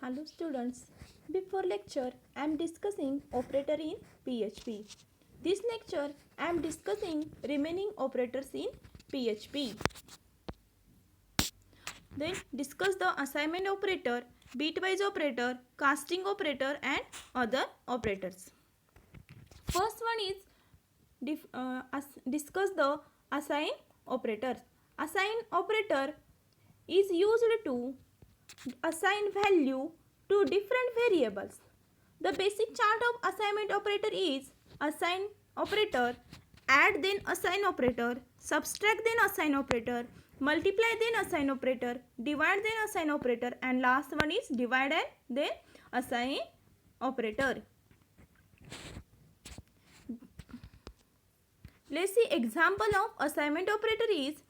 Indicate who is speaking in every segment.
Speaker 1: Hello students, before lecture I am discussing operator in PHP. This lecture I am discussing remaining operators in PHP. Then discuss the assignment operator, bitwise operator, casting operator and other operators. First one is discuss the assign operators. Assign operator is used to assign value to different variables. The basic chart of assignment operator is assign operator, add then assign operator, subtract then assign operator, multiply then assign operator, divide then assign operator, and last one is divide and then assign operator. Let's see example of assignment operator is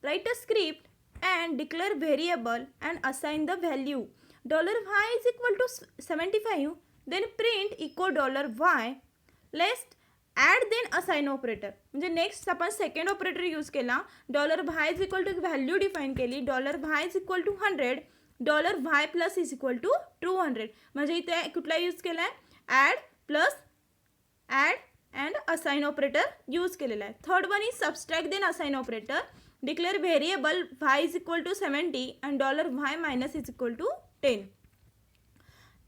Speaker 1: write a script and declare variable and assign the value. $y is equal to 75, then print echo $y. Let's add then assign operator. म्हणजे next आपण second operator use केला. $y is equal to value define केली. $y is equal to 100, $y plus is equal to 200. म्हणजे इथे कुठला use केला आहे? Add plus add and assign operator use केलेला आहे. Third one is subtract then assign operator. Declare variable y is equal to 70 and $y minus is equal to 10.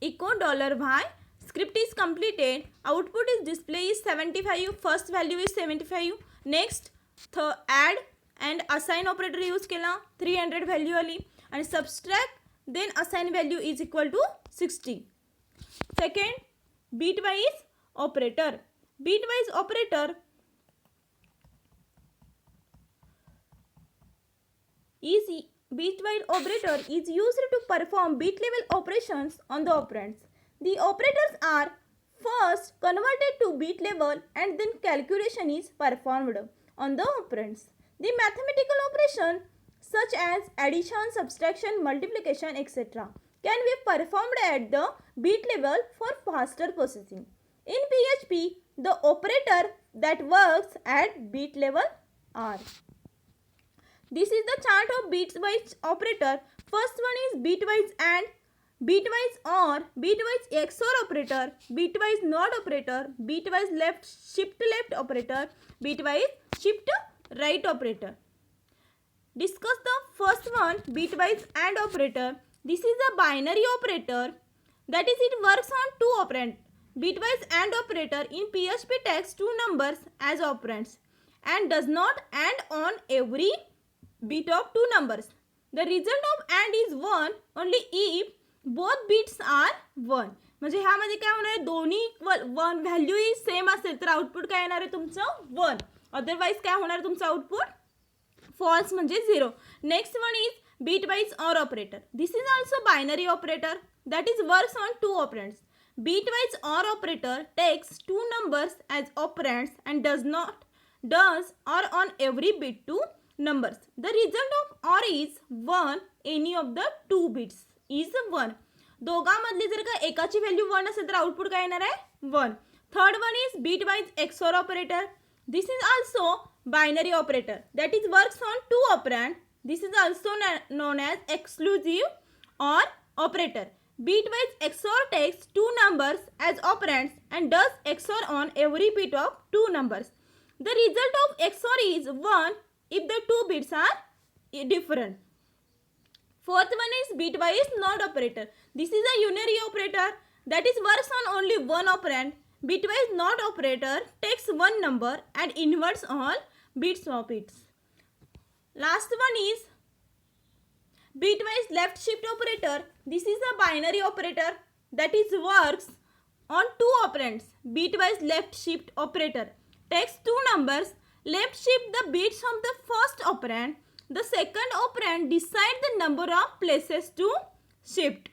Speaker 1: Echo $y. Script is completed. Output is display is 75. First value is 75. Next add and assign operator use केला. 300 value आली and subtract then assign value is equal to 60. Second, bitwise operator. Bitwise operator is used to perform bit level operations on the operands. The operators are first converted to bit level and then calculation is performed on the operands. The mathematical operation such as addition, subtraction, multiplication, etc. can be performed at the bit level for faster processing. In PHP, the operator that works at bit level are. This is the chart of bitwise operator. First one is bitwise AND, bitwise OR, bitwise XOR operator, bitwise NOT operator, bitwise shift left operator, bitwise shift right operator. Discuss the first one, bitwise AND operator. This is a binary operator, that is it works on two operands. Bitwise AND operator in PHP takes two numbers as operands and does not AND on every bit of two numbers. The result of AND is 1 only if both bits are 1. म्हणजे ह्यामध्ये काय होणार आहे? दोन्ही one value ही same असेल तर output काय येणार आहे तुमचं? 1. अदरवाइज काय होणार आहे तुमचं आउटपुट? फॉल्स म्हणजे 0. Next one is bitwise OR operator. This is also binary operator that is works on two operands. Bitwise OR operator takes two numbers as operands and does OR on every bit two numbers. The result of OR is 1. Any of the two bits is 1. दोघांमधली जर का एकाची value 1 असेल तर output काय येणार आहे? 1. Third one is bitwise XOR operator. This is also binary operator that is works on two operand. This is also known as exclusive OR operator. Bitwise XOR takes two numbers as operands and does XOR on every bit of two numbers. The result of XOR is 1 if the two bits are different. Fourth one is bitwise NOT operator. This is a unary operator that is works on only one operand. Bitwise NOT operator takes one number and inverts all bits of it. Last one is bitwise left shift operator. This is a binary operator that is works on two operands. Bitwise left shift operator takes two numbers, left shift the bits of the first operand. The second operand decide the number of places to shift.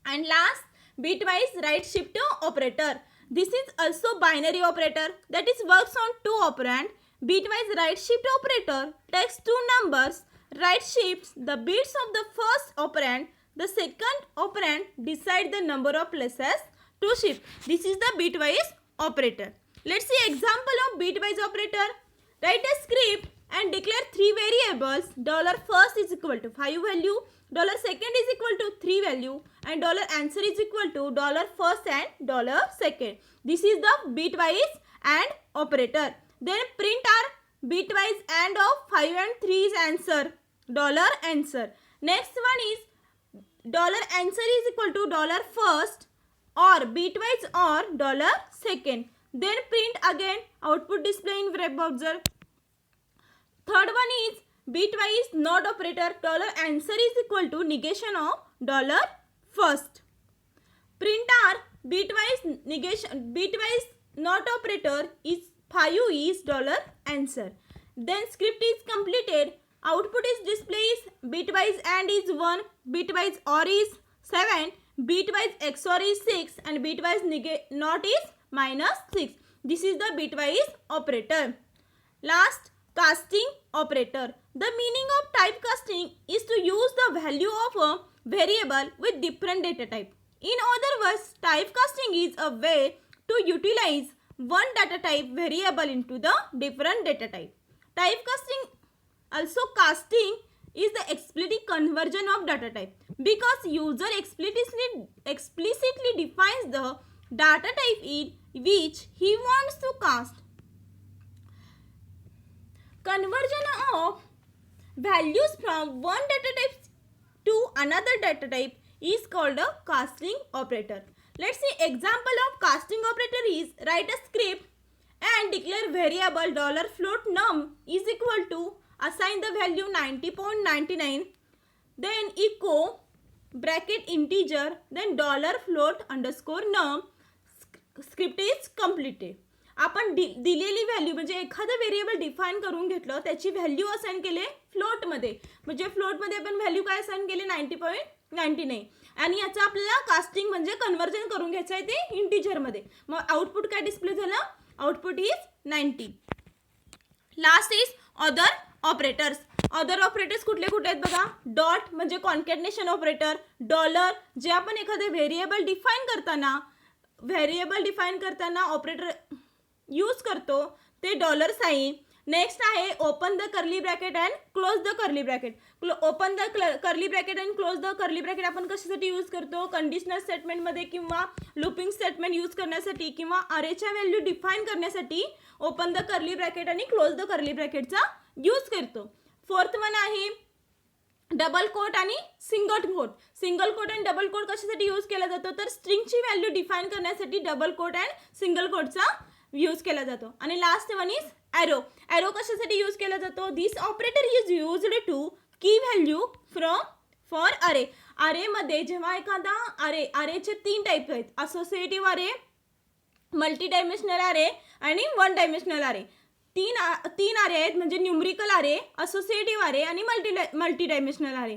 Speaker 1: And last, bitwise right shift operator. This is also binary operator that is works on two operand. Bitwise right shift operator takes two numbers, right shifts the bits of the first operand. The second operand decide the number of places to shift. This is the bitwise operator. Let's see example of bitwise operator. Write a script and declare three variables. $first is equal to 5 value, $second is equal to 3 value and $answer is equal to $first and $second. This is the bitwise AND operator. Then print our bitwise AND of 5 and 3 is answer, $answer. Next one is $answer is equal to $first or bitwise or $second. Then print again output display in web browser. Third one is bitwise NOT operator, $answer is equal to negation of $first. Print our bitwise NOT operator is 5 is $answer. Then script is completed. Output is displays bitwise AND is 1, bitwise OR is 7, bitwise XOR is 6 and bitwise NOT is -6. This is the bitwise operator. Last, casting operator. The meaning of typecasting is to use the value of a variable with different data type. In other words, typecasting is a way to utilize one data type variable into the different data type. Typecasting, also casting, is the explicit conversion of data type because user explicitly defines the data type in which he wants to cast. Conversion of values from one data type to another data type is called a casting operator. Let's see example of casting operator is write a script and declare variable $float num is equal to assign the value 90.99, then echo bracket integer, then $float underscore num. Script is completed. आपण दिलेली value म्हणजे एखादं variable define करून घेतलं, त्याची value assign केले फ्लोटमध्ये, म्हणजे फ्लोटमध्ये आपण व्हॅल्यू काय असाइन केले 90.99 आणि याचं आपल्याला कास्टिंग म्हणजे कन्वर्जन करून घ्यायचं आहे ते इंटिजरमध्ये. मग आउटपुट काय डिस्प्ले झालं, output is 90. Last is other operators. Other operators कुठले कुठले आहेत बघा. डॉट म्हणजे कॉन्कॅटनेशन ऑपरेटर, डॉलर जे आपण एखादे व्हेरिएबल डिफाईन करताना ऑपरेटर यूज करतो ते $साइन. नेक्स्ट आहे open the curly bracket and close the curly bracket. Open the curly bracket and close the curly bracket आपण कशासाठी यूज करतो, कंडिशनल स्टेटमेंटमध्ये किंवा लूपिंग स्टेटमेंट यूज करण्यासाठी किंवा अरेच्या व्हॅल्यू डिफाईन करण्यासाठी ओपन द कर्ली ब्रॅकेट आणि क्लोज द कर्ली ब्रॅकेटचा यूज करतो. फोर्थ वन आहे डबल कोट आणि सिंगल कोट. सिंगल कोट आणि डबल कोट कशासाठी यूज केला जातो, तर स्ट्रिंगची व्हॅल्यू डिफाईन करण्यासाठी डबल कोट अँड सिंगल कोटचा यूज केला जातो. आणि last one is arrow. Arrow कशासाठी यूज केला जातो, this operator is used to key value for array. अरेमध्ये जेव्हा एखादा अरेचे 3 टाईप आहेत, असोसिएटिव्ह अरे, मल्टी डायमेन्शनल अरे आणि वन डायमेन्शनल अरे. तीन अरे आहेत म्हणजे न्यूमरिकल अरे, असोसिएटिव्ह अरे आणि मल्टी डायमेन्शनल अरे.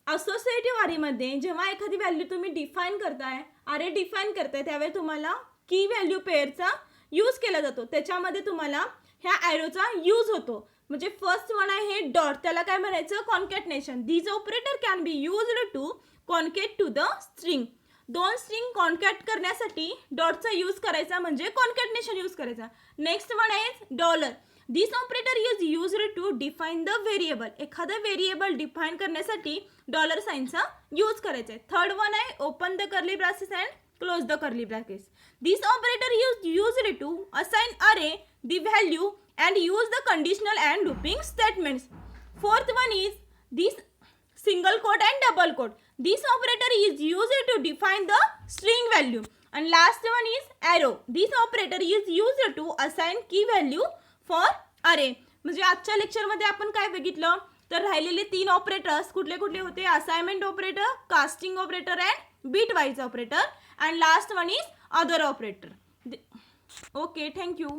Speaker 1: असोसिएटिव्ह अरेमध्ये जेव्हा एखादी व्हॅल्यू तुम्ही डिफाईन करताय, अरे डिफाईन करताय, त्यावेळी तुम्हाला की व्हॅल्यू पेअरचा यूज केला जातो. त्याच्यामध्ये तुम्हाला ह्या ॲरोचा यूज होतो. म्हणजे फर्स्ट वन आहे हे डॉट, त्याला काय म्हणायचं, concatenation. This operator can be used to concat two the string. 2 string concat करण्यासाठी डॉटचा यूज करायचा म्हणजे कॉन्कॅटनेशन यूज करायचा. नेक्स्ट वन आहे dollar. This operator is used to define the variable. एखादा व्हेरिएबल डिफाईन करण्यासाठी $साइनचा यूज करायचा आहे. थर्ड वन आहे open the curly brackets and close the curly brackets. This operator is used to assign array the value and use the conditional and looping statements. Fourth one is this single quote and double quote. This operator is used to define the string value. And last one is arrow. This operator is used to assign key value for array. म्हणजे आजच्या लेक्चरमध्ये आपण काय बघितलं, तर राहिलेले 3 operators कुठले कुठले होते, assignment operator, casting operator and bitwise operator, and last one is other operator. Okay, thank you.